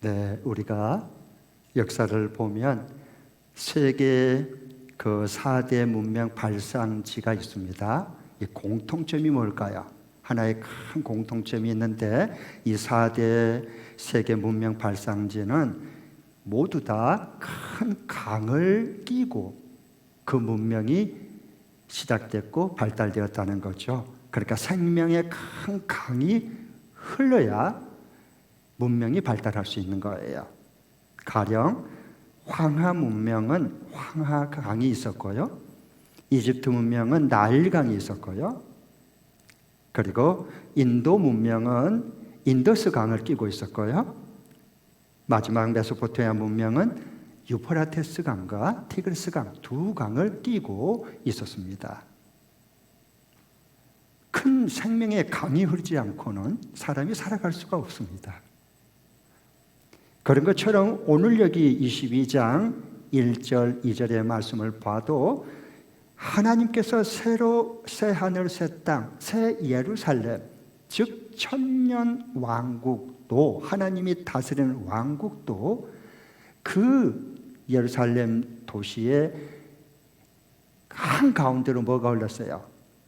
네, 우리가 역사를 보면 세계 그 4대 문명 발상지가 있습니다. 이 공통점이 뭘까요? 하나의 큰 공통점이 있는데 이 4대 세계 문명 발상지는 모두 다 큰 강을 끼고 그 문명이 시작됐고 발달되었다는 거죠. 그러니까 생명의 큰 강이 흘러야 문명이 발달할 수 있는 거예요. 가령 황하 문명은 황하 강이 있었고요. 이집트 문명은 나일강이 있었고요. 그리고 인도 문명은 인더스 강을 끼고 있었고요. 마지막 메소포타미아 문명은 유프라테스 강과 티그리스 강 두 강을 끼고 있었습니다. 큰 생명의 강이 흐르지 않고는 사람이 살아갈 수가 없습니다. 그런 것처럼 오늘 여기 22장 1절 2절의 말씀을 봐도 하나님께서 새로 새 하늘 새 땅 새 예루살렘 즉 천년 왕국도 하나님이 다스리는 왕국도 그 예루살렘 도시의 한가운데로 뭐가 흘렀어요?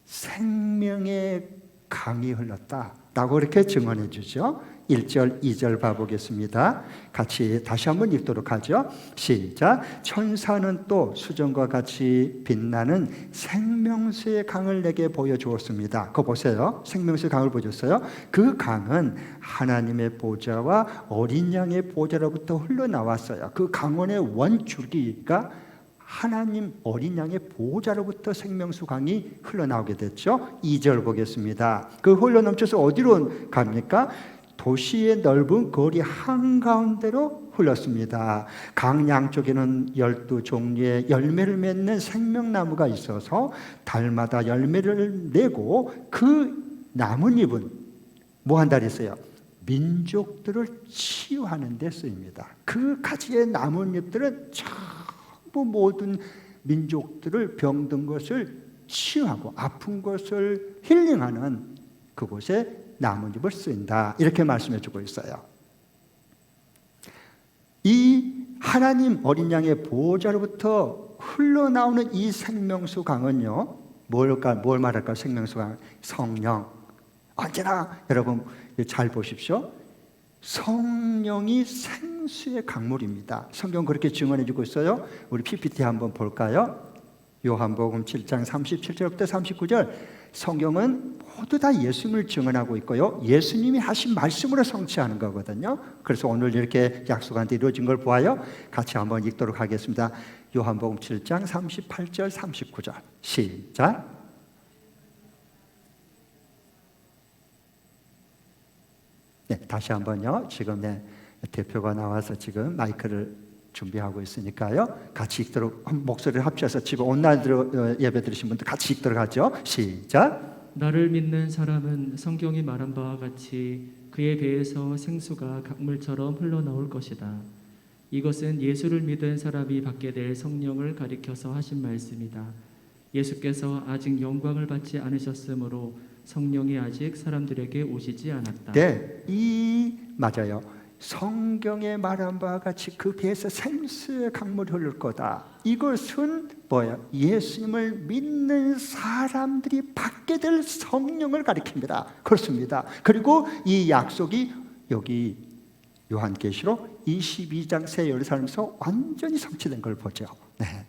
생명의 강이 흘렀다라고 이렇게 증언해 주죠. 1절, 2절 봐보겠습니다. 같이 다시 한번 읽도록 하죠. 시작. 천사는 또 수정과 같이 빛나는 생명수의 강을 내게 보여주었습니다. 그거 보세요. 생명수의 강을 보여줬어요. 그 강은 하나님의 보좌와 어린 양의 보좌로부터 흘러나왔어요. 그 강원의 원줄기가 하나님 어린 양의 보좌로부터 생명수 강이 흘러나오게 됐죠. 2절 보겠습니다. 그 흘러넘쳐서 어디로 갑니까? 도시의 넓은 거리 한가운데로 흘렀습니다. 강 양쪽에는 12종류의 열매를 맺는 생명나무가 있어서 달마다 열매를 내고 그 나뭇잎은 뭐 한다 그랬어요? 민족들을 치유하는 데 쓰입니다. 그 가지의 나뭇잎들은 전부 모든 민족들을 병든 것을 치유하고 아픈 것을 힐링하는 그곳에 나뭇잎을 쓰인다. 이렇게 말씀해 주고 있어요. 이 하나님 어린 양의 보호자로부터 흘러나오는 이 생명수 강은요, 뭘 말할까? 생명수 강, 성령. 언제나 여러분 잘 보십시오. 성령이 생수의 강물입니다. 성경 그렇게 증언해 주고 있어요. 우리 PPT 한번 볼까요? 요한복음 7장 37절부터 39절. 성경은 모두 다 예수님을 증언하고 있고요. 예수님이 하신 말씀으로 성취하는 거거든요. 그래서 오늘 이렇게 약속한 데 이루어진 걸 보아요. 같이 한번 읽도록 하겠습니다. 요한복음 7장 38절 39절 시작. 네, 다시 한번요. 지금 대표가 나와서 지금 마이크를 준비하고 있으니까요. 같이 읽도록 목소리를 합쳐서 지금 온라인으로 예배 드리신 분들 같이 읽도록 하죠. 시작. 나를 믿는 사람은 성경이 말한 바와 같이 그의 배에서 생수가 강물처럼 흘러나올 것이다. 이것은 예수를 믿은 사람이 받게 될 성령을 가리켜서 하신 말씀이다. 예수께서 아직 영광을 받지 않으셨으므로 성령이 아직 사람들에게 오시지 않았다. 네, 맞아요. 성경에 말한 바와 같이 그 배에서 생수의 강물이 흐를 거다. 이것은 뭐예요? 예수님을 믿는 사람들이 받게 될 성령을 가리킵니다. 그렇습니다. 그리고 이 약속이 여기 요한계시록 22장 새 예루살렘에서 완전히 성취된 걸 보죠. 네.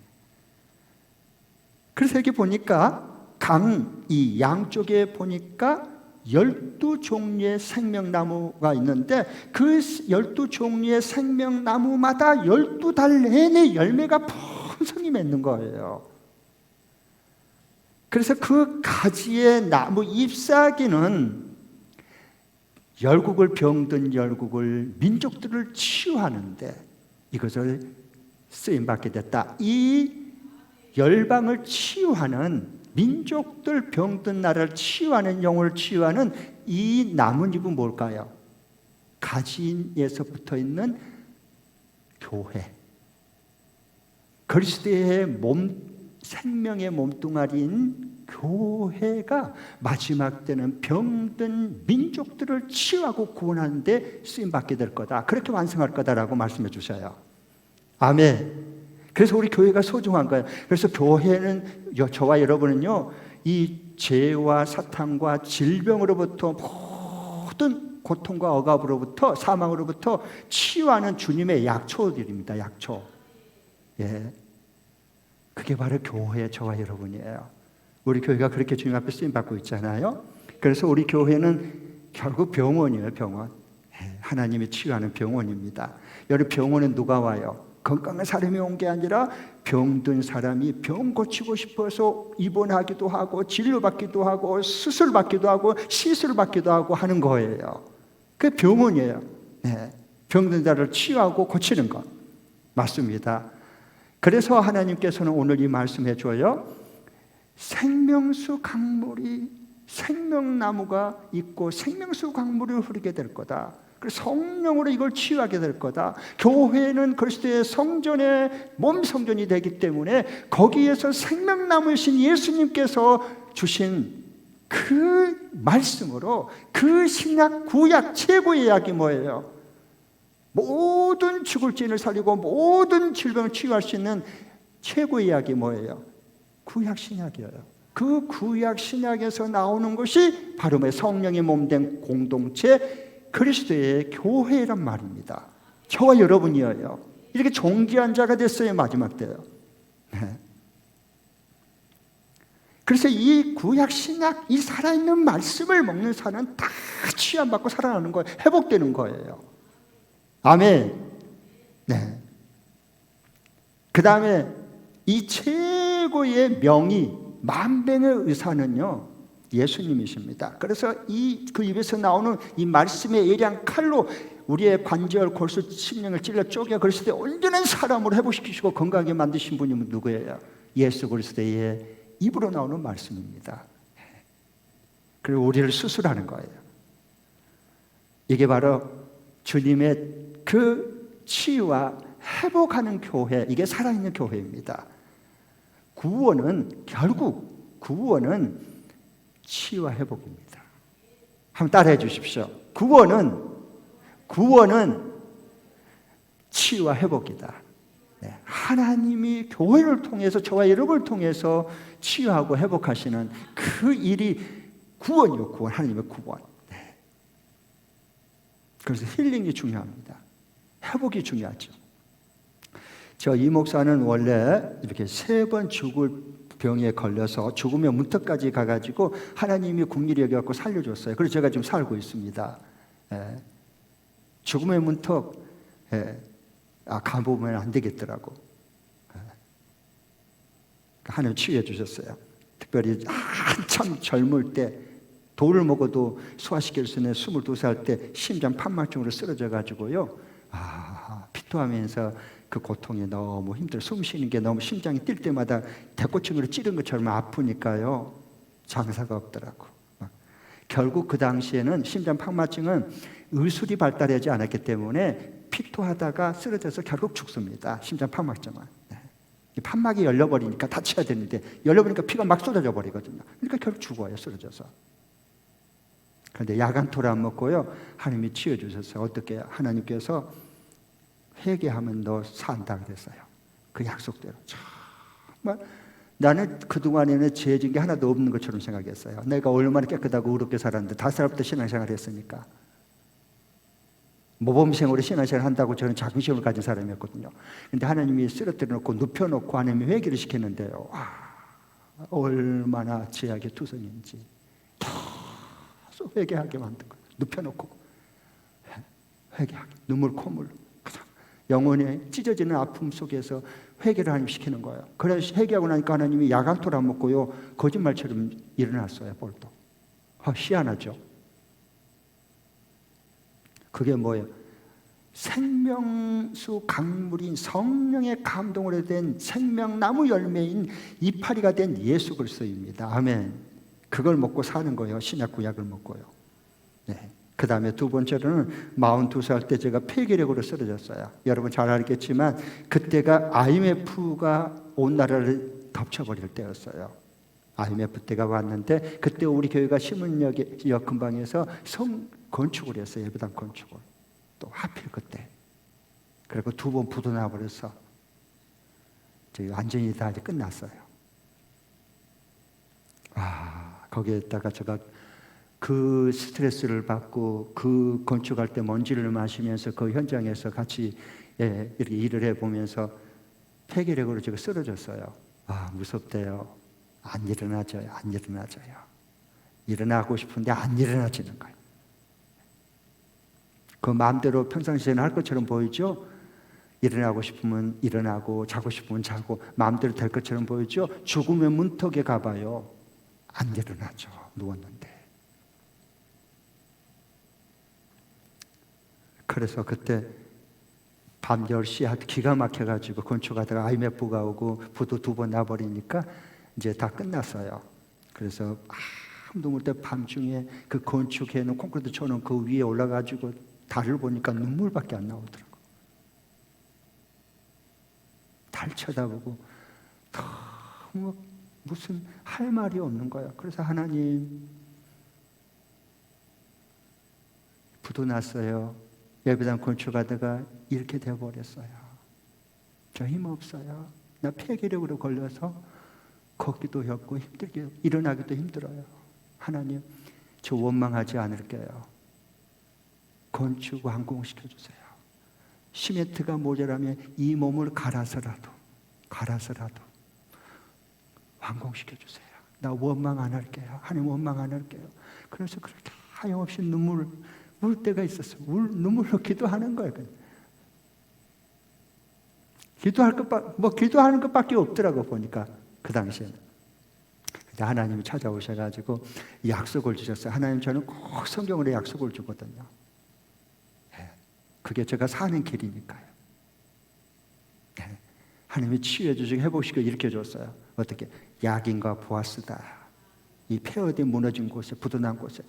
그래서 여기 보니까 이 양쪽에 보니까 12종류의 생명나무가 있는데 그 12종류의 생명나무마다 12달 내내 열매가 풍성히 맺는 거예요. 그래서 그 가지의 나무 잎사귀는 병든 열국을 민족들을 치유하는데 이것을 쓰임받게 됐다. 이 열방을 치유하는 민족들 병든 나라를 치유하는 영혼을 치유하는 이 나뭇잎은 뭘까요? 가지에서 붙어있는 교회, 그리스도의 생명의 몸뚱아리인 교회가 마지막 때는 병든 민족들을 치유하고 구원하는 데 쓰임받게 될 거다. 그렇게 완성할 거다라고 말씀해 주셔요. 아멘. 그래서 우리 교회가 소중한 거예요. 그래서 교회는, 저와 여러분은요, 이 죄와 사탄과 질병으로부터 모든 고통과 억압으로부터, 사망으로부터 치유하는 주님의 약초들입니다. 약초. 예. 그게 바로 교회, 저와 여러분이에요. 우리 교회가 그렇게 주님 앞에 쓰임받고 있잖아요. 그래서 우리 교회는 결국 병원이에요. 병원. 예. 하나님이 치유하는 병원입니다. 여기 병원은 누가 와요? 건강한 사람이 온 게 아니라 병든 사람이 병 고치고 싶어서 입원하기도 하고 진료받기도 하고 수술받기도 하고 시술받기도 하고 하는 거예요. 그게 병원이에요. 네. 병든 자를 치유하고 고치는 것. 맞습니다. 그래서 하나님께서는 오늘 이 말씀해 줘요. 생명수 강물이, 생명나무가 있고 생명수 강물이 흐르게 될 거다. 성령으로 이걸 치유하게 될 거다. 교회는 그리스도의 성전의 몸 성전이 되기 때문에 거기에서 생명나무이신 예수님께서 주신 그 말씀으로 그 신약 구약 최고의 약이 뭐예요? 모든 죽을 죄를 살리고 모든 질병을 치유할 수 있는 최고의 약이 뭐예요? 구약 신약이에요. 그 구약 신약에서 나오는 것이 바로 성령의 몸된 공동체 그리스도의 교회란 말입니다. 저와 여러분이에요. 이렇게 존귀한 자가 됐어요. 마지막 때요. 네. 그래서 이 구약 신약, 이 살아있는 말씀을 먹는 사람은 다 치유받고 살아나는 거예요. 회복되는 거예요. 아멘. 네. 그 다음에 이 최고의 명의, 만병의 의사는요, 예수님이십니다. 그래서 그 입에서 나오는 이 말씀의 예리한 칼로 우리의 관절, 골수, 심령을 찔러 쪼개 그리스도의 온전한 사람으로 회복시키시고 건강하게 만드신 분이 누구예요? 예수 그리스도의 입으로 나오는 말씀입니다. 그리고 우리를 수술하는 거예요. 이게 바로 주님의 그 치유와 회복하는 교회, 이게 살아있는 교회입니다. 결국 구원은 치유와 회복입니다. 한번 따라해 주십시오. 구원은 치유와 회복이다. 네. 하나님이 교회를 통해서 저와 여러분을 통해서 치유하고 회복하시는 그 일이 구원이요. 구원. 하나님의 구원. 네. 그래서 힐링이 중요합니다. 회복이 중요하죠. 저 이 목사는 원래 이렇게 3번 죽을 병에 걸려서 죽음의 문턱까지 가가지고 하나님이 긍휼히 여겨갖고 살려줬어요. 그래서 제가 지금 살고 있습니다. 예. 죽음의 문턱 가보면 안 되겠더라고. 하나님 치유해 주셨어요. 특별히 한참 젊을 때 돌을 먹어도 소화시킬 수 있는 22살 때 심장 판막증으로 쓰러져 가지고요. 피토하면서 그 고통이 너무 힘들어. 숨 쉬는 게 너무 심장이 뛸 때마다 대꼬챙이로 찌른 것처럼 아프니까요. 장사가 없더라고. 결국 그 당시에는 심장 판막증은 의술이 발달하지 않았기 때문에 피토하다가 쓰러져서 결국 죽습니다. 심장 판막증은. 네. 판막이 열려버리니까 다쳐야 되는데 열려버리니까 피가 막 쏟아져 버리거든요. 그러니까 결국 죽어요. 쓰러져서. 그런데 야간토를 안 먹고요. 하나님이 치워주셨어요. 어떻게 하나님께서 회개하면 너 산다 그랬어요. 그 약속대로. 정말 나는 그동안에는 죄진 게 하나도 없는 것처럼 생각했어요. 내가 얼마나 깨끗하고 의롭게 살았는데 5살부터 신앙생활을 했으니까. 모범생으로 신앙생활을 한다고 저는 자긍심을 가진 사람이었거든요. 그런데 하나님이 쓰러뜨려 놓고 눕혀놓고 하나님이 회개를 시켰는데요. 얼마나 죄악의 투성인지 계속 회개하게 만든 거예요. 눕혀놓고 회개하게 눈물 콧물 영혼의 찢어지는 아픔 속에서 회개를 하나님 시키는 거예요. 그래서 회개하고 나니까 하나님이 야간토를 안 먹고요. 거짓말처럼 일어났어요. 볼도. 희한하죠. 그게 뭐예요? 생명수 강물인 성령의 감동으로 된 생명나무 열매인 이파리가 된 예수 그리스도입니다. 아멘. 그걸 먹고 사는 거예요. 신약 구약을 먹고요. 네. 그 다음에 두 번째로는 42살 때 제가 폐기력으로 쓰러졌어요. 여러분 잘 알겠지만 그때가 IMF가 온 나라를 덮쳐버릴 때였어요. IMF 때가 왔는데 그때 우리 교회가 신문역 근방에서 성 건축을 했어요. 예배당 건축을. 또 하필 그때. 그리고 2번 부도 나버려서 저희 완전히 다 이제 끝났어요. 거기에다가 제가 그 스트레스를 받고 그 건축할 때 먼지를 마시면서 그 현장에서 같이 이렇게 일을 해보면서 폐결핵으로 제가 쓰러졌어요. 무섭대요. 안 일어나져요. 안 일어나져요. 일어나고 싶은데 안 일어나지는 거예요. 그 마음대로 평상시에는 할 것처럼 보이죠? 일어나고 싶으면 일어나고 자고 싶으면 자고 마음대로 될 것처럼 보이죠? 죽으면 문턱에 가봐요. 안 일어나죠. 누웠는데. 그래서 그때 밤 10시에 기가 막혀가지고 건축하다가 IMF가 오고 부도 2번 나버리니까 이제 다 끝났어요. 그래서 눈물 때 밤중에 그 건축해놓은 콘크리트 쳐놓은 그 위에 올라가지고 달을 보니까 눈물밖에 안 나오더라고요. 달 쳐다보고 너무 무슨 할 말이 없는 거예요. 그래서 하나님, 부도 났어요. 예배당 건축하다가 이렇게 되어버렸어요. 저 힘 없어요. 나 폐결핵으로 걸려서 걷기도 힘고 힘들게 일어나기도 힘들어요. 하나님, 저 원망하지 않을게요. 건축 완공시켜주세요. 시멘트가 모자라면 이 몸을 갈아서라도 완공시켜주세요. 나 원망 안 할게요. 하나님 원망 안 할게요. 그래서 그렇게 하염없이 눈물 울 때가 있었어요. 눈물로 기도하는 거예요. 기도하는 것밖에 없더라고 보니까 그 당시에는. 하나님이 찾아오셔가지고 약속을 주셨어요. 하나님 저는 꼭 성경으로 약속을 주거든요. 그게 제가 사는 길이니까요. 하나님이 치유해 주시고 회복시켜 일으켜줬어요. 어떻게? 야긴과 보아스다. 이 폐허된 무너진 곳에 부도난 곳에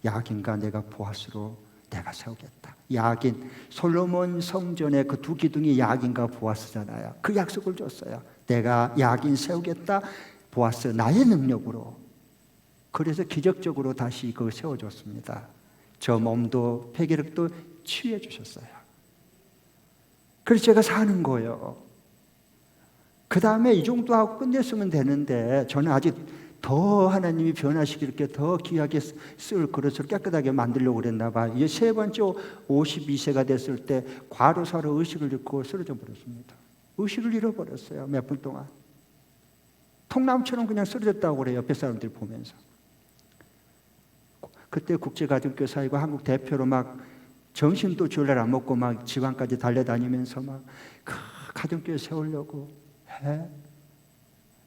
야긴과 내가 보아스로 내가 세우겠다. 야긴, 솔로몬 성전의 그 2 기둥이 야긴과 보아스잖아요. 그 약속을 줬어요. 내가 야긴 세우겠다. 보아스 나의 능력으로. 그래서 기적적으로 다시 그걸 세워줬습니다. 저 몸도 폐결핵도 치유해 주셨어요. 그래서 제가 사는 거예요. 그 다음에 이 정도 하고 끝냈으면 되는데 저는 아직 더 하나님이 변화시킬 게 더 귀하게 쓸 그릇을 깨끗하게 만들려고 그랬나 봐요. 이제 3번째 52세가 됐을 때 과로사로 의식을 잃고 쓰러져 버렸습니다. 의식을 잃어버렸어요. 몇 분 동안. 통나무처럼 그냥 쓰러졌다고 그래요. 옆에 사람들이 보면서. 그때 국제가정교사이고 한국 대표로 막 정신도 줄날 안 먹고 막 지방까지 달려다니면서 막 그 가정교회 세우려고 해.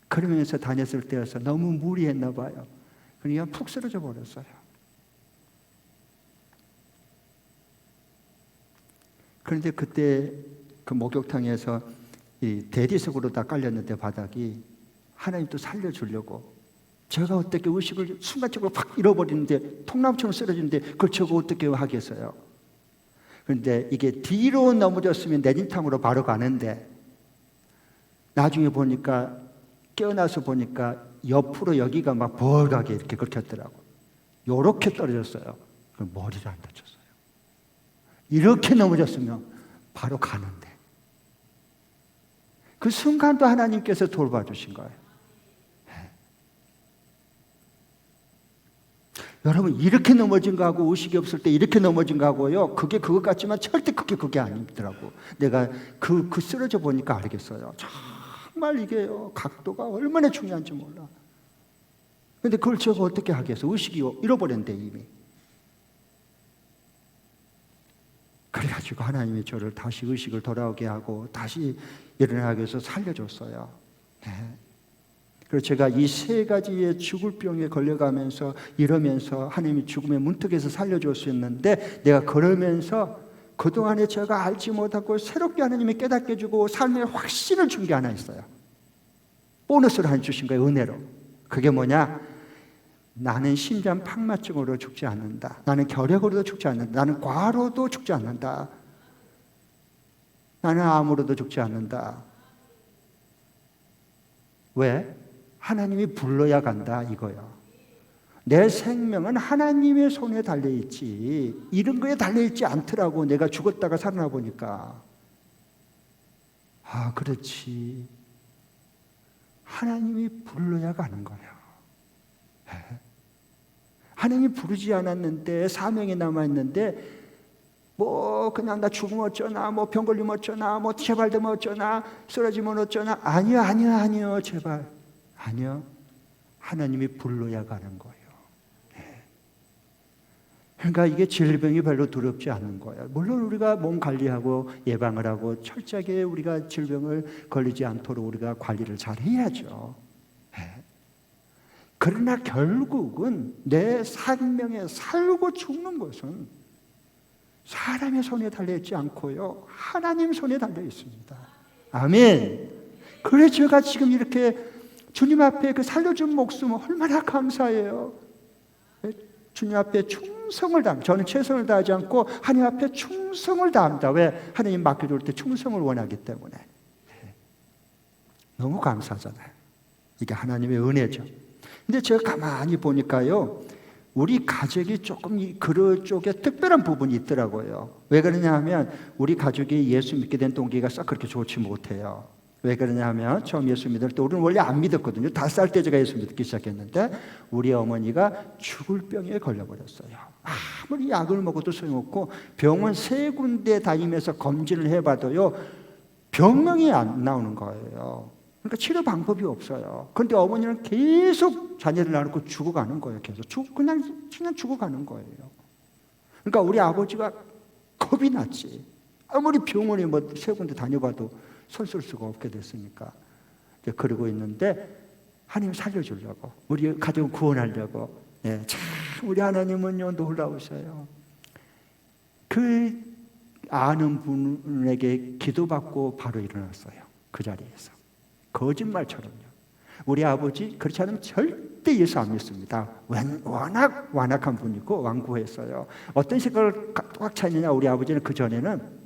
그러면서 다녔을 때여서 너무 무리했나 봐요. 그러니까 푹 쓰러져 버렸어요. 그런데 그때 그 목욕탕에서 이 대리석으로 다 깔렸는데 바닥이 하나님 또 살려주려고 제가 어떻게 의식을 순간적으로 확 잃어버리는데 통나무처럼 쓰러지는데 그걸 저거 어떻게 하겠어요. 그런데 이게 뒤로 넘어졌으면 내진탕으로 바로 가는데 나중에 보니까 깨어나서 보니까 옆으로 여기가 막 벌겋게 이렇게 긁혔더라고요. 요렇게 떨어졌어요. 그럼 머리를 안 다쳤어요. 이렇게 넘어졌으면 바로 가는데 그 순간도 하나님께서 돌봐주신 거예요. 여러분 이렇게 넘어진 거하고 의식이 없을 때 이렇게 넘어진 거하고요 그게 그것 같지만 절대 그게 아니더라고. 내가 그 쓰러져 보니까 알겠어요. 정말 이게요 각도가 얼마나 중요한지 몰라. 근데 그걸 제가 어떻게 하겠어. 의식이 잃어버렸는데 이미. 그래가지고 하나님이 저를 다시 의식을 돌아오게 하고 다시 일어나게 해서 살려줬어요. 네. 그래서 제가 이 3가지의 죽을 병에 걸려가면서 이러면서 하나님이 죽음의 문턱에서 살려줬었는데 내가 그러면서 그동안에 제가 알지 못하고 새롭게 하나님이 깨닫게 해주고 삶의 확신을 준 게 하나 있어요. 보너스를 하나 주신 거예요. 은혜로. 그게 뭐냐? 나는 심장팍마증으로 죽지 않는다. 나는 결핵으로도 죽지 않는다. 나는 과로도 죽지 않는다. 나는 암으로도 죽지 않는다. 왜? 하나님이 불러야 간다 이거야. 내 생명은 하나님의 손에 달려있지 이런 거에 달려있지 않더라고. 내가 죽었다가 살아나 보니까. 아, 그렇지. 하나님이 불러야 가는 거예요. 하나님이 부르지 않았는데 사명이 남아있는데 뭐 그냥 나 죽으면 어쩌나, 뭐 병 걸리면 어쩌나, 뭐 제발 되면 어쩌나, 쓰러지면 어쩌나. 아니요 제발. 아니요. 하나님이 불러야 가는 거예요. 그러니까 이게 질병이 별로 두렵지 않은 거예요. 물론 우리가 몸 관리하고 예방을 하고 철저하게 우리가 질병을 걸리지 않도록 우리가 관리를 잘 해야죠. 그러나 결국은 내 생명에 살고 죽는 것은 사람의 손에 달려있지 않고요, 하나님 손에 달려 있습니다. 아멘. 그래서 제가 지금 이렇게 주님 앞에 그 살려준 목숨 얼마나 감사해요. 주님 앞에 충성을 다합니다. 저는 최선을 다하지 않고 하나님 앞에 충성을 다합니다. 왜? 하나님 맡겨줄 때 충성을 원하기 때문에. 너무 감사하잖아요. 이게 하나님의 은혜죠. 근데 제가 가만히 보니까요, 우리 가족이 조금 그런 쪽에 특별한 부분이 있더라고요. 왜 그러냐 하면 우리 가족이 예수 믿게 된 동기가 썩 그렇게 좋지 못해요. 왜 그러냐 하면 처음 예수 믿을 때 우리는 원래 안 믿었거든요. 5살 때 제가 예수 믿기 시작했는데 우리 어머니가 죽을 병에 걸려버렸어요. 아무리 약을 먹어도 소용없고 병원 3군데 다니면서 검진을 해봐도요, 병명이 안 나오는 거예요. 그러니까 치료 방법이 없어요. 그런데 어머니는 계속 자녀를 낳고 죽어가는 거예요. 계속 그냥 죽어가는 거예요. 그러니까 우리 아버지가 겁이 났지. 아무리 병원에 뭐 3군데 다녀봐도 손 쓸 수가 없게 됐으니까. 이제 그러고 있는데 하나님 살려주려고, 우리 가족을 구원하려고. 참 우리 하나님은요 놀라우셔요. 그 아는 분에게 기도받고 바로 일어났어요. 그 자리에서. 거짓말처럼요. 우리 아버지 그렇지 않으면 절대 예수 안 믿습니다. 워낙 완악한 분이고 완고했어요. 어떤 생각을 꽉 차느냐, 우리 아버지는 그 전에는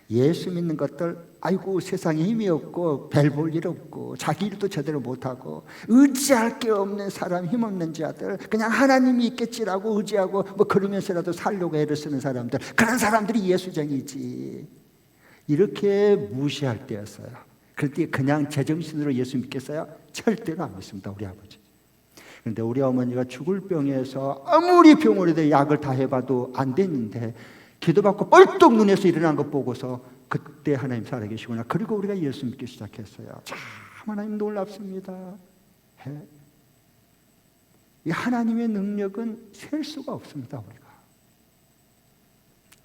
예수 믿는 것들, 아이고 세상에 힘이 없고 별 볼 일 없고 자기 일도 제대로 못하고 의지할 게 없는 사람, 힘없는 자들, 그냥 하나님이 있겠지라고 의지하고 뭐 그러면서라도 살려고 애를 쓰는 사람들, 그런 사람들이 예수쟁이지, 이렇게 무시할 때였어요. 그런데 그냥 제정신으로 예수 믿겠어요? 절대로 안 믿습니다, 우리 아버지. 그런데 우리 어머니가 죽을 병에서 아무리 병원에 약을 다 해봐도 안 됐는데 기도받고 뻘떡 눈에서 일어난 것 보고서 그때 하나님 살아계시구나. 그리고 우리가 예수 믿기 시작했어요. 참 하나님 놀랍습니다. 이 하나님의 능력은 셀 수가 없습니다, 우리가.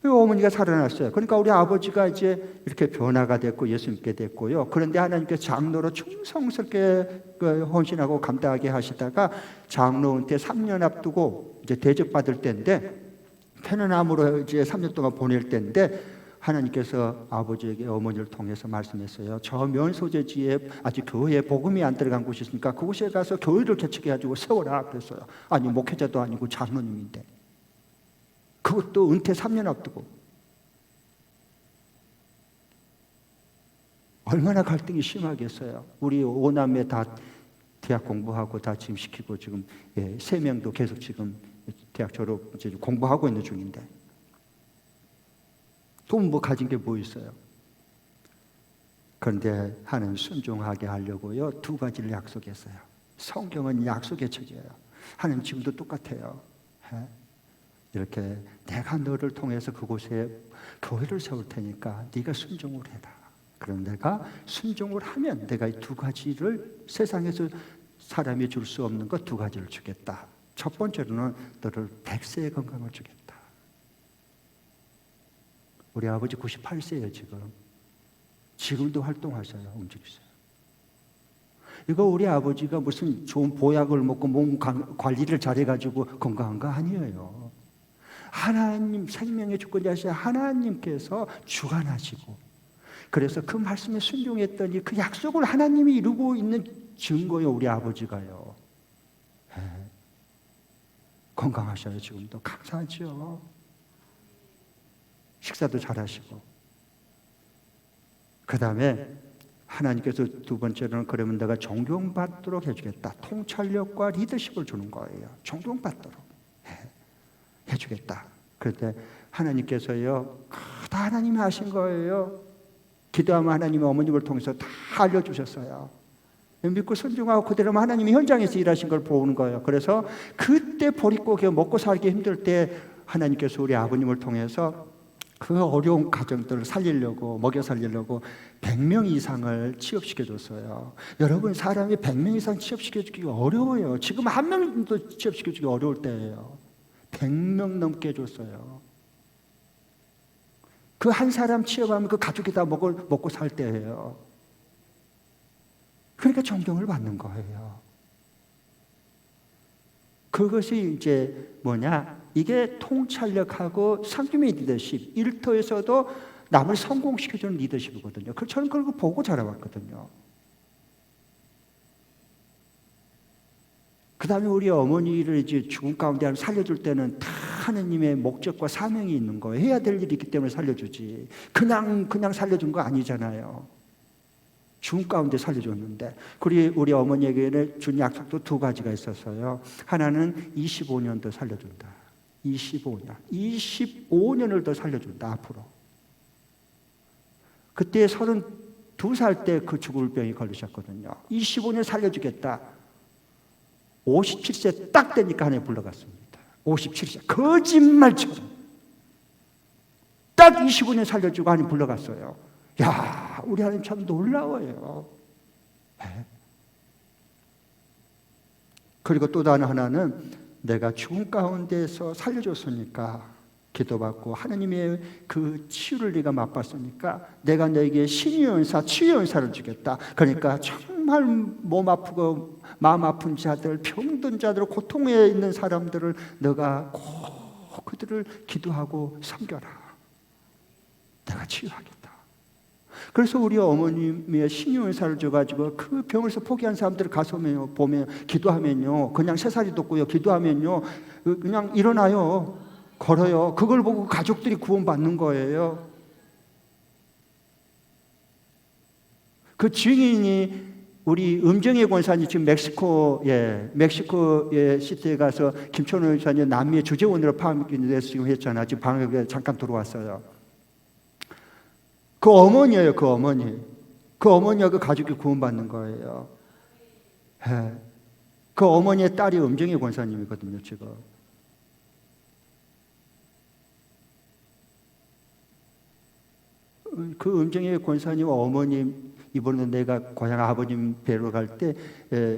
어머니가 살아났어요. 그러니까 우리 아버지가 이제 이렇게 변화가 됐고 예수 믿게 됐고요. 그런데 하나님께서 장로로 충성스럽게 헌신하고 감당하게 하시다가 장로 은퇴 3년 앞두고 이제 대접받을 때인데, 편안함으로 이제 3년 동안 보낼 때인데 하나님께서 아버지에게 어머니를 통해서 말씀했어요. 저 면소재지에 아직 교회에 복음이 안 들어간 곳이 있으니까 그곳에 가서 교회를 개척해가지고 세워라 그랬어요. 아니 목회자도 아니고 장로님인데, 그것도 은퇴 3년 앞두고. 얼마나 갈등이 심하겠어요. 우리 5남매 다 대학 공부하고 다 지금 시키고 지금 3명도 계속 지금 대학 졸업 이제 공부하고 있는 중인데 돈 뭐 가진 게 뭐 있어요. 그런데 하나님 순종하게 하려고요 2가지를 약속했어요. 성경은 약속의 책이에요. 하나님 지금도 똑같아요. 이렇게 내가 너를 통해서 그곳에 교회를 세울 테니까 네가 순종을 해라. 그럼 내가 순종을 하면 내가 이 2가지를, 세상에서 사람이 줄 수 없는 것 2가지를 주겠다. 첫 번째로는 너를 100세의 건강을 주겠다. 우리 아버지 98세예요 지금. 지금도 활동하셔요. 움직이세요. 이거 우리 아버지가 무슨 좋은 보약을 먹고 몸 관리를 잘해가지고 건강한 거 아니에요. 하나님 생명의 주권자신 하나님께서 주관하시고, 그래서 그 말씀에 순종했더니 그 약속을 하나님이 이루고 있는 증거예요. 우리 아버지가요. 건강하셔요. 지금도. 감사하죠. 식사도 잘하시고. 그 다음에 하나님께서 두 번째로는 그러면 내가 존경받도록 해주겠다. 통찰력과 리더십을 주는 거예요. 존경받도록 해주겠다. 그런데 하나님께서요, 다 하나님이 하신 거예요. 기도하면 하나님이 어머님을 통해서 다 알려주셨어요. 믿고 순종하고 그대로 하나님이 현장에서 일하신 걸 보는 거예요. 그래서 그때 보릿고 먹고 살기 힘들 때 하나님께서 우리 아버님을 통해서 그 어려운 가정들을 살리려고, 먹여 살리려고 100명 이상을 취업시켜줬어요. 여러분, 사람이 100명 이상 취업시켜주기 어려워요. 지금 한 명도 취업시켜주기 어려울 때예요. 100명 넘게 해줬어요. 그 한 사람 취업하면 그 가족이 다 먹고 살 때예요. 그러니까 존경을 받는 거예요. 그것이 이제 뭐냐? 이게 통찰력하고 상주의 리더십, 일터에서도 남을 성공시켜주는 리더십이거든요. 저는 그걸 보고 자라왔거든요. 그 다음에 우리 어머니를 이제 죽음 가운데 살려줄 때는 다 하느님의 목적과 사명이 있는 거예요. 해야 될 일이 있기 때문에 살려주지. 그냥 살려준 거 아니잖아요. 죽음 가운데 살려줬는데, 우리 어머니에게는 준 약속도 두 가지가 있었어요. 하나는 25년 더 살려준다. 25년을 더 살려준다, 앞으로. 그때 32살 때 그 죽을 병이 걸리셨거든요. 25년 살려주겠다. 57세 딱 되니까 하나님 불러갔습니다. 57세. 거짓말처럼. 딱 25년 살려주고 하나님 불러갔어요. 야, 우리 하나님 참 놀라워요. 네. 그리고 또 다른 하나는 내가 죽음 가운데서 살려줬으니까 기도받고 하나님의 그 치유를 네가 맛봤으니까 내가 너에게 신유의 은사, 치유의 은사를 주겠다. 그러니까 정말 몸 아프고 마음 아픈 자들, 병든 자들, 고통에 있는 사람들을 너가 꼭 그들을 기도하고 섬겨라. 내가 치유하겠다. 그래서 우리 어머님의 신유 은사를 줘가지고 그 병에서 포기한 사람들을 가서 보면 기도하면요, 그냥 새살이 돋고요, 기도하면요, 그냥 일어나요, 걸어요. 그걸 보고 가족들이 구원받는 거예요. 그 증인이 우리 음정의 권사님 지금 멕시코의 시티에 가서 김천호 의사님 남미의 주재원으로 파견돼서 지금 했잖아. 지금 방학에 잠깐 들어왔어요. 그 어머니예요, 그 어머니. 그 어머니와 그 가족이 구원받는 거예요. 네. 그 어머니의 딸이 음정의 권사님이거든요, 지금. 그 음정의 권사님 어머님, 이번에 내가 고향 아버님 뵈러 갈 때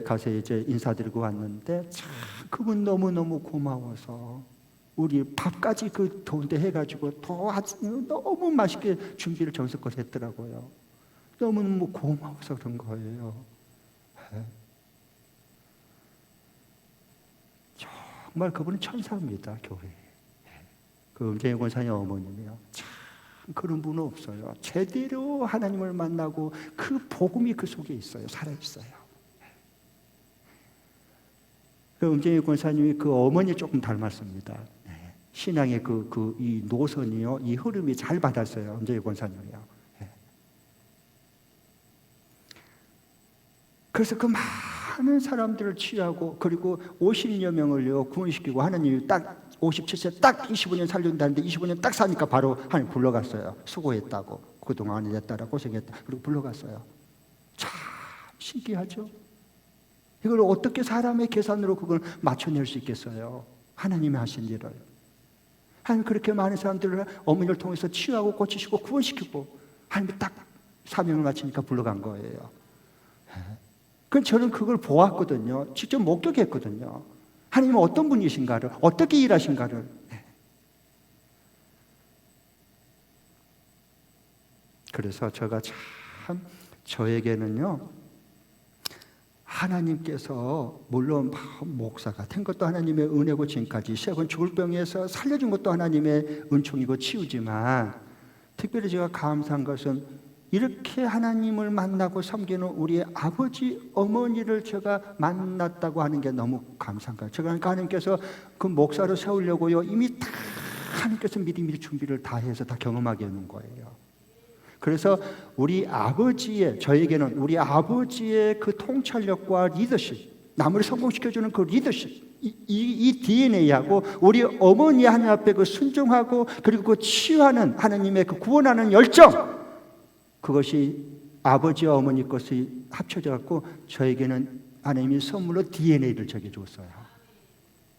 가서 이제 인사드리고 왔는데 참 그분 너무너무 고마워서 우리 밥까지 그 더운데 해가지고 더 너무 맛있게 준비를 정성껏 했더라고요. 너무너무 고마워서 그런 거예요. 정말 그분은 천사입니다, 교회. 그 음정의 권사님 어머님이요. 참 그런 분은 없어요. 제대로 하나님을 만나고 그 복음이 그 속에 있어요. 살아있어요. 그 음정의 권사님이 그 어머니 조금 닮았습니다. 신앙의 이 노선이요, 이 흐름이 잘 받았어요. 음정의 권사님이요. 그래서 그 많은 사람들을 치유하고 그리고 50여 명을요 구원시키고 하나님이 딱 57세 딱 25년 살려준다는데 25년 딱 사니까 바로 하나님 불러갔어요. 수고했다고. 그동안 했다라 고생했다. 그리고 불러갔어요. 참 신기하죠? 이걸 어떻게 사람의 계산으로 그걸 맞춰낼 수 있겠어요? 하나님이 하신 일을. 하나님 그렇게 많은 사람들을 어머니를 통해서 치유하고 고치시고 구원시키고 하나님이 딱 사명을 마치니까 불러간 거예요. 그럼 저는 그걸 보았거든요. 직접 목격했거든요. 하나님은 어떤 분이신가를, 어떻게 일하신가를. 그래서 제가 참 저에게는요, 하나님께서 물론 목사가 된 것도 하나님의 은혜고 지금까지 세 번 죽을 병에서 살려준 것도 하나님의 은총이고 치유지만 특별히 제가 감사한 것은 이렇게 하나님을 만나고 섬기는 우리 아버지, 어머니를 제가 만났다고 하는 게 너무 감사한 거예요. 제가 그러니까 하나님께서 그 목사로 세우려고요, 이미 다 하나님께서 미리미리 준비를 다 해서 다 경험하게 하는 거예요. 그래서 우리 아버지의, 저에게는 우리 아버지의 그 통찰력과 리더십, 남을 성공시켜주는 그 리더십, 이 DNA하고 우리 어머니 하나님 앞에 그 순종하고 그리고 그 치유하는 하나님의 그 구원하는 열정, 그것이 아버지와 어머니 것이 합쳐져 갖고 저에게는 하나님이 선물로 DNA를 저에게 줬어요.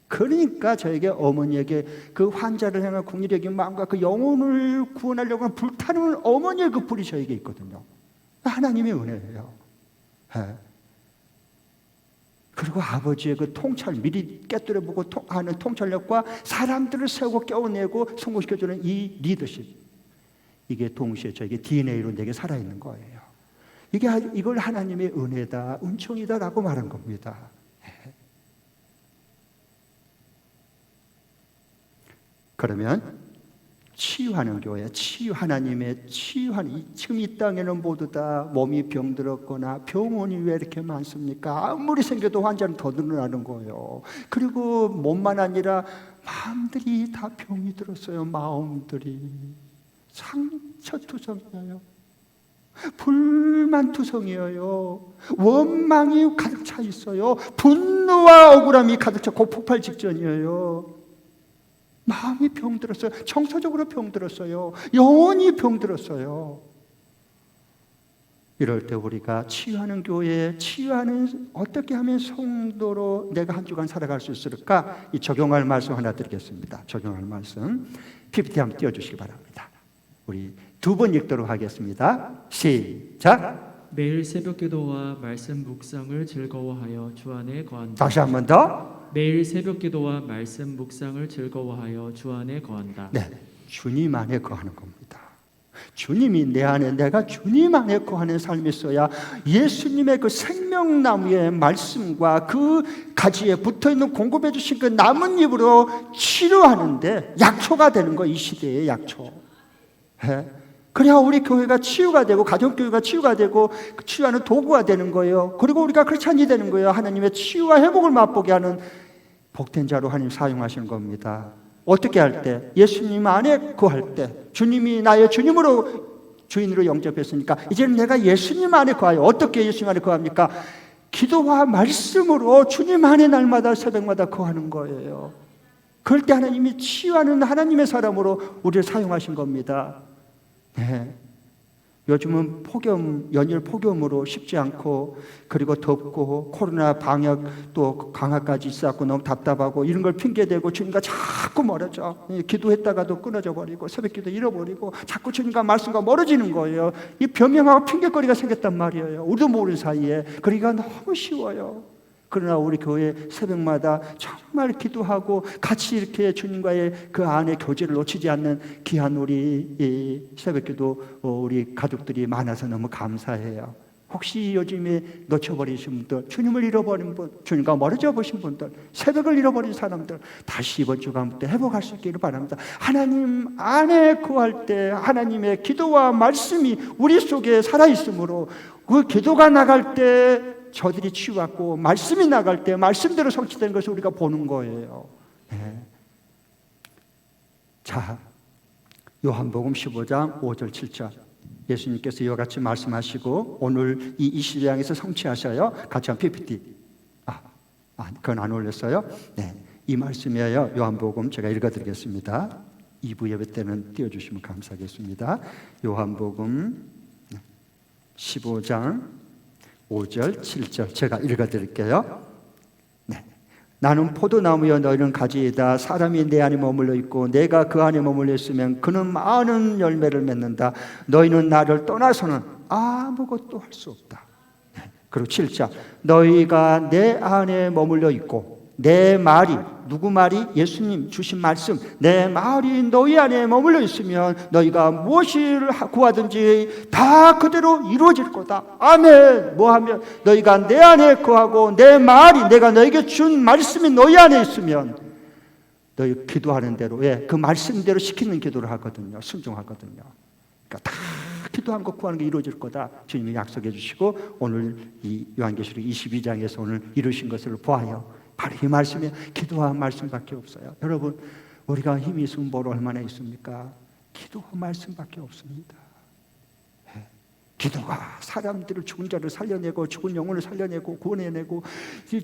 그러니까 저에게 어머니에게 그 환자를 향한 국리적인 마음과 그 영혼을 구원하려고 하는 불타는 어머니의 그 불이 저에게 있거든요. 하나님의 은혜예요. 네. 그리고 아버지의 그 통찰, 미리 깨뜨려보고 하는 통찰력과 사람들을 세우고 깨워내고 성공시켜주는 이 리더십, 이게 동시에 저에게 DNA로 내게 살아있는 거예요. 이걸 하나님의 은혜다, 은총이다라고 말한 겁니다. 그러면 치유하는 교회, 하나님의 치유하는, 지금 이 땅에는 모두 다 몸이 병들었거나 병원이 왜 이렇게 많습니까? 아무리 생겨도 환자는 더 늘어나는 거예요. 그리고 몸만 아니라 마음들이 다 병이 들었어요. 마음들이 상처투성이에요. 불만투성이에요. 원망이 가득 차 있어요. 분노와 억울함이 가득 차 폭발 직전이에요. 마음이 병들었어요. 정서적으로 병들었어요. 영혼이 병들었어요. 이럴 때 우리가 치유하는 교회, 치유하는, 어떻게 하면 성도로 내가 한 주간 살아갈 수 있을까? 이 적용할 말씀 하나 드리겠습니다. 적용할 말씀 PPT 한번 띄워주시기 바랍니다. 우리 두 번 읽도록 하겠습니다. 시작. 매일 새벽 기도와 말씀 묵상을 즐거워하여 주 안에 거한다. 다시 한 번 더. 매일 새벽 기도와 말씀 묵상을 즐거워하여 주 안에 거한다. 네, 주님 안에 거하는 겁니다. 주님이 내 안에, 내가 주님 안에 거하는 삶이 있어야 예수님의 그 생명나무의 말씀과 그 가지에 붙어있는 공급해 주신 그 나뭇잎으로 치료하는데 약초가 되는 거, 이 시대의 약초. 네? 그래야 우리 교회가 치유가 되고 가정교회가 치유가 되고 치유하는 도구가 되는 거예요. 그리고 우리가 크리스찬이 되는 거예요. 하나님의 치유와 회복을 맛보게 하는 복된 자로 하나님 사용하시는 겁니다. 어떻게 할 때? 예수님 안에 거할 때. 주님이 나의 주님으로, 주인으로 영접했으니까 이제는 내가 예수님 안에 거하여. 어떻게 예수님 안에 거합니까? 기도와 말씀으로 주님 안에 날마다 새벽마다 거하는 거예요. 그럴 때 하나님이 치유하는 하나님의 사람으로 우리를 사용하신 겁니다. 네. 요즘은 폭염, 연일 폭염으로 쉽지 않고, 그리고 덥고 코로나 방역 또 강화까지 있었고 너무 답답하고 이런 걸 핑계대고 주님과 자꾸 멀어져. 기도했다가도 끊어져 버리고 새벽기도 잃어버리고 자꾸 주님과 말씀과 멀어지는 거예요. 이 변명하고 핑계거리가 생겼단 말이에요. 우리도 모르는 사이에. 그러니까 너무 쉬워요. 그러나 우리 교회 새벽마다 정말 기도하고 같이 이렇게 주님과의 그 안에 교제를 놓치지 않는 귀한 우리 이 새벽기도 우리 가족들이 많아서 너무 감사해요. 혹시 요즘에 놓쳐버리신 분들, 주님을 잃어버린 분, 주님과 멀어져 보신 분들, 새벽을 잃어버린 사람들, 다시 이번 주간부터 회복할 수 있기를 바랍니다. 하나님 안에 거할 때 하나님의 기도와 말씀이 우리 속에 살아있으므로 그 기도가 나갈 때 저들이 치유받고 말씀이 나갈 때 말씀대로 성취되는 것을 우리가 보는 거예요. 네. 자, 요한복음 15장 5절 7절 예수님께서 이와 같이 말씀하시고 오늘 이 22장에서 성취하셔요. 같이 한 PPT. 그건 안 올렸어요. 네, 이 말씀이에요. 요한복음 제가 읽어드리겠습니다. 2부 예배 때는 띄워주시면 감사하겠습니다. 요한복음 15장 5절, 7절 제가 읽어드릴게요. 네. 나는 포도나무여 너희는 가지이다. 사람이 내 안에 머물러 있고 내가 그 안에 머물러 있으면 그는 많은 열매를 맺는다. 너희는 나를 떠나서는 아무것도 할 수 없다. 네. 그리고 7절 너희가 내 안에 머물러 있고 내 말이, 누구 말이? 예수님 주신 말씀, 내 말이 너희 안에 머물러 있으면 너희가 무엇을 구하든지 다 그대로 이루어질 거다. 아멘. 뭐하면 너희가 내 안에 거하고 내 말이, 내가 너에게 준 말씀이 너희 안에 있으면 너희 기도하는 대로, 왜? 그 말씀대로 시키는 기도를 하거든요. 순종하거든요. 그러니까 다 기도한 것 구하는 게 이루어질 거다. 주님이 약속해 주시고 오늘 이 요한계시록 22장에서 오늘 이루신 것을 보아요. 바로 이 말씀이 기도와 말씀밖에 없어요. 여러분, 우리가 힘이 있으면 뭘 얼마나 있습니까? 기도와 말씀밖에 없습니다. 기도가 사람들을 죽은 자를 살려내고 죽은 영혼을 살려내고 구원해내고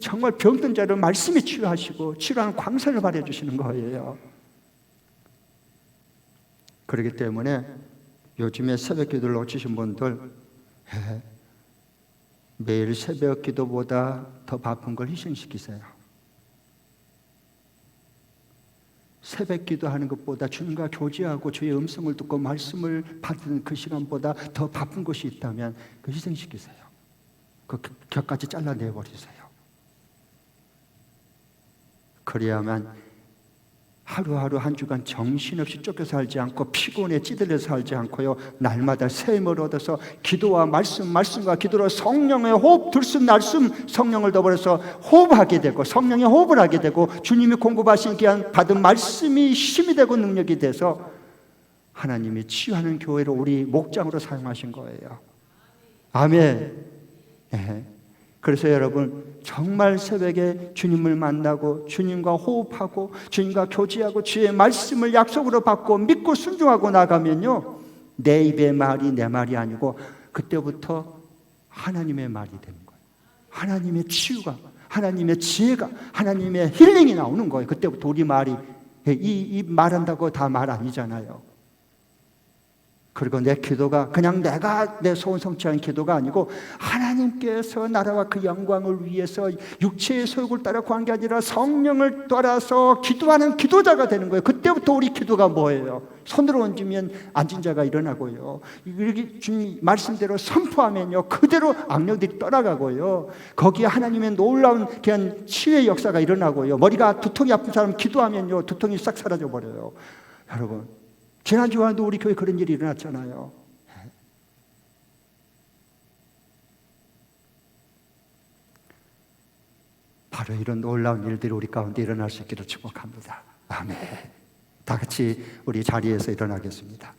정말 병든 자를 말씀에 치유하시고 치료하는 광선을 발해주시는 거예요. 그렇기 때문에 요즘에 새벽 기도를 놓치신 분들 매일 새벽 기도보다 더 바쁜 걸 희생시키세요. 새벽 기도하는 것보다 주님과 교제하고 주의 음성을 듣고 말씀을 받는 그 시간보다 더 바쁜 것이 있다면 그 희생시키세요. 그 격까지 잘라내버리세요. 그래야만 하루하루 한 주간 정신없이 쫓겨 살지 않고 피곤에 찌들려 살지 않고요, 날마다 새 힘을 얻어서 기도와 말씀과 기도로 성령의 호흡, 들숨 날숨 성령을 더불어서 호흡하게 되고 성령의 호흡을 하게 되고 주님이 공급하신 귀한 받은 말씀이 힘이 되고 능력이 돼서 하나님이 치유하는 교회로 우리 목장으로 사용하신 거예요. 아멘. 네. 그래서 여러분 정말 새벽에 주님을 만나고 주님과 호흡하고 주님과 교제하고 주의 말씀을 약속으로 받고 믿고 순종하고 나가면요, 내 입의 말이 내 말이 아니고 그때부터 하나님의 말이 되는 거예요. 하나님의 치유가, 하나님의 지혜가, 하나님의 힐링이 나오는 거예요. 그때부터 우리 말이 이 말한다고 다 말 아니잖아요. 그리고 내 기도가 그냥 내가 내 소원 성취한 기도가 아니고 하나님께서 나라와 그 영광을 위해서 육체의 소욕을 따라 구한 게 아니라 성령을 따라서 기도하는 기도자가 되는 거예요. 그때부터 우리 기도가 뭐예요? 손으로 얹으면 앉은 자가 일어나고요, 이렇게 주님 말씀대로 선포하면요 그대로 악령들이 떠나가고요, 거기에 하나님의 놀라운 그냥 치유의 역사가 일어나고요, 머리가 두통이 아픈 사람 기도하면요 두통이 싹 사라져 버려요. 여러분 지난주에도 우리 교회 그런 일이 일어났잖아요. 바로 이런 놀라운 일들이 우리 가운데 일어날 수 있기를 축복합니다. 아멘. 다 같이 우리 자리에서 일어나겠습니다.